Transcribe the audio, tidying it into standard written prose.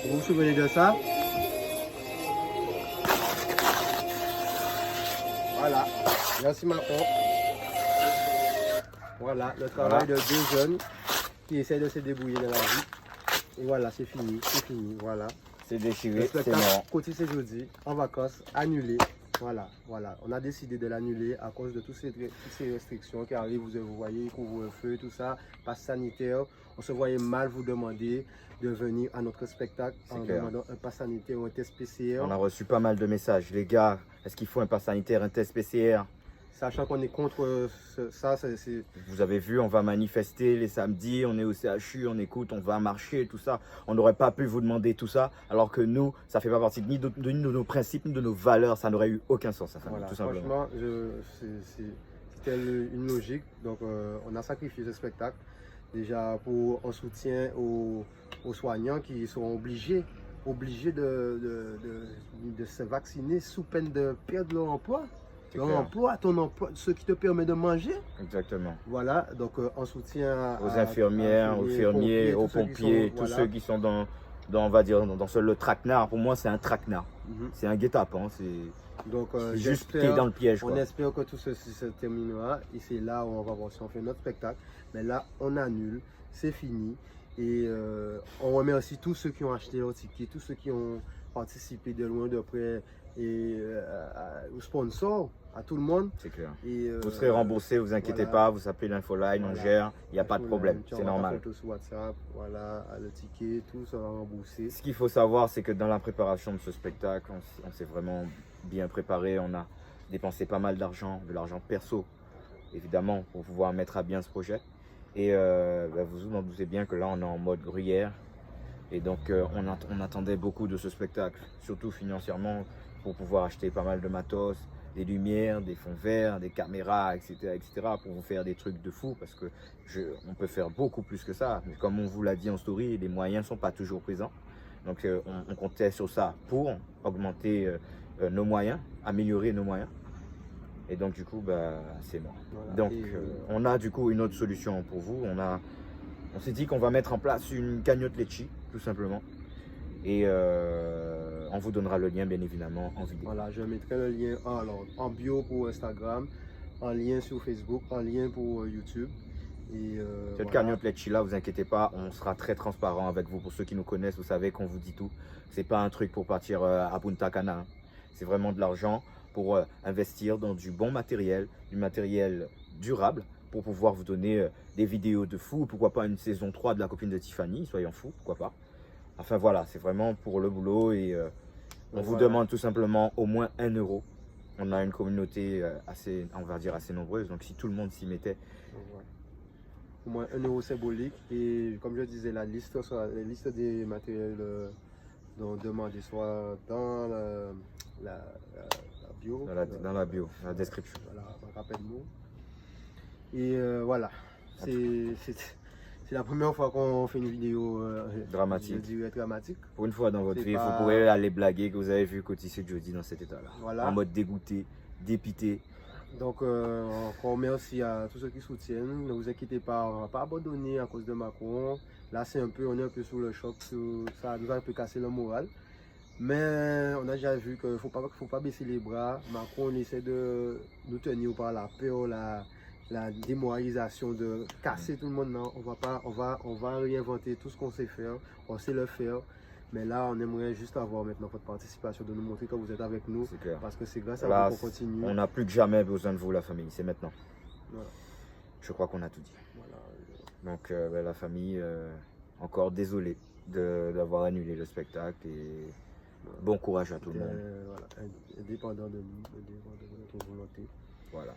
Vous vous souvenez de ça? Voilà, merci Macron. Voilà, le travail de deux jeunes qui essaient de se débrouiller dans la vie. Et voilà, c'est fini, voilà. C'est déchiré, Le c'est spectacle mort. Côté c'est jeudi, en vacances, annulé. Voilà. On a décidé de l'annuler à cause de toutes ces restrictions qui arrivent. Vous voyez, couvre-feu, tout ça, passe sanitaire. On se voyait mal vous demander de venir à notre spectacle en demandant un pass sanitaire ou un test PCR. On a reçu pas mal de messages. Les gars, est-ce qu'il faut un pass sanitaire, un test PCR? Sachant qu'on est contre ça, Vous avez vu, on va manifester les samedis, on est au CHU, on écoute, on va marcher, tout ça. On n'aurait pas pu vous demander tout ça, alors que nous, ça ne fait pas partie ni de nos principes, ni de nos valeurs. Ça n'aurait eu aucun sens, voilà, tout simplement. franchement, c'était une logique. Donc, on a sacrifié ce spectacle. Déjà, en soutien aux soignants qui seront obligés de se vacciner sous peine de perdre leur emploi. Ton emploi, ce qui te permet de manger. Exactement. Voilà, donc en soutien aux infirmières, aux infirmiers, aux pompiers, tous ceux qui sont dans on va dire, le traquenard. Pour moi, c'est un traquenard. C'est un guet-apens. Donc, juste qui est dans le piège. On espère que tout ceci se terminera. Et c'est là où on va voir si on fait notre spectacle. Mais là, on annule. C'est fini. Et on remercie tous ceux qui ont acheté leur ticket, tous ceux qui ont participé de loin, de près, et aux sponsors, à tout le monde. C'est clair. Et, vous serez remboursé, vous inquiétez pas, vous appelez l'infoline, on gère, il n'y a pas de problème, c'est normal. Sur WhatsApp, voilà, le ticket, tout sera remboursé. Ce qu'il faut savoir, c'est que dans la préparation de ce spectacle, on s'est vraiment bien préparé, on a dépensé pas mal d'argent, de l'argent perso, évidemment, pour pouvoir mettre à bien ce projet. Et vous vous en doutez bien que là, on est en mode gruyère. Et donc, on attendait beaucoup de ce spectacle, surtout financièrement, pour pouvoir acheter pas mal de matos, des lumières, des fonds verts, des caméras, etc., pour vous faire des trucs de fou, parce que on peut faire beaucoup plus que ça. Mais comme on vous l'a dit en story, les moyens ne sont pas toujours présents. Donc, on comptait sur ça pour augmenter nos moyens, améliorer nos moyens. Et donc, du coup, c'est mort. Voilà. Donc, on a du coup une autre solution pour vous. On s'est dit qu'on va mettre en place une cagnotte Litchi, tout simplement. Et on vous donnera le lien, bien évidemment, en vidéo. Voilà, je mettrai le lien en bio pour Instagram, en lien sur Facebook, en lien pour YouTube. Et cette cagnotte Litchi là, vous inquiétez pas, on sera très transparent avec vous. Pour ceux qui nous connaissent, vous savez qu'on vous dit tout. C'est pas un truc pour partir à Punta Cana. Hein. C'est vraiment de l'argent pour investir dans du bon matériel, du matériel durable, pour pouvoir vous donner des vidéos de fou, pourquoi pas une saison 3 de La Copine de Tiffany, soyons fous, pourquoi pas. Enfin voilà, c'est vraiment pour le boulot et on vous demande tout simplement au moins 1 €. On a une communauté assez, on va dire, assez nombreuse, donc si tout le monde s'y mettait. Au moins 1 € symbolique et comme je disais, la liste des matériels demandés soit dans la bio. Dans la bio, la description. Voilà, rappelle-moi. Et voilà, c'est la première fois qu'on fait une vidéo dramatique. Je dirais dramatique. Pour une fois dans votre vie, vous pourrez aller blaguer que vous avez vu Coty Jody dans cet état-là. Voilà. En mode dégoûté, dépité. Donc, encore merci à tous ceux qui soutiennent. Ne vous inquiétez pas, on ne va pas abandonner à cause de Macron. Là, on est un peu sous le choc. Ça nous a un peu cassé le moral. Mais on a déjà vu qu'il ne faut pas baisser les bras. Macron essaie de nous tenir par la peur, la démoralisation, de casser tout le monde. Non, on va réinventer tout ce qu'on sait faire. On sait le faire. Mais là, on aimerait juste avoir maintenant votre participation, de nous montrer que vous êtes avec nous. C'est clair. Parce que c'est grâce à vous qu'on continue. On n'a plus que jamais besoin de vous, la famille. C'est maintenant. Voilà. Je crois qu'on a tout dit. Voilà. Donc, la famille, encore désolé d'avoir annulé le spectacle. Et bon courage à tout le monde. Voilà. Indépendant de nous, indépendant de notre volonté. Voilà.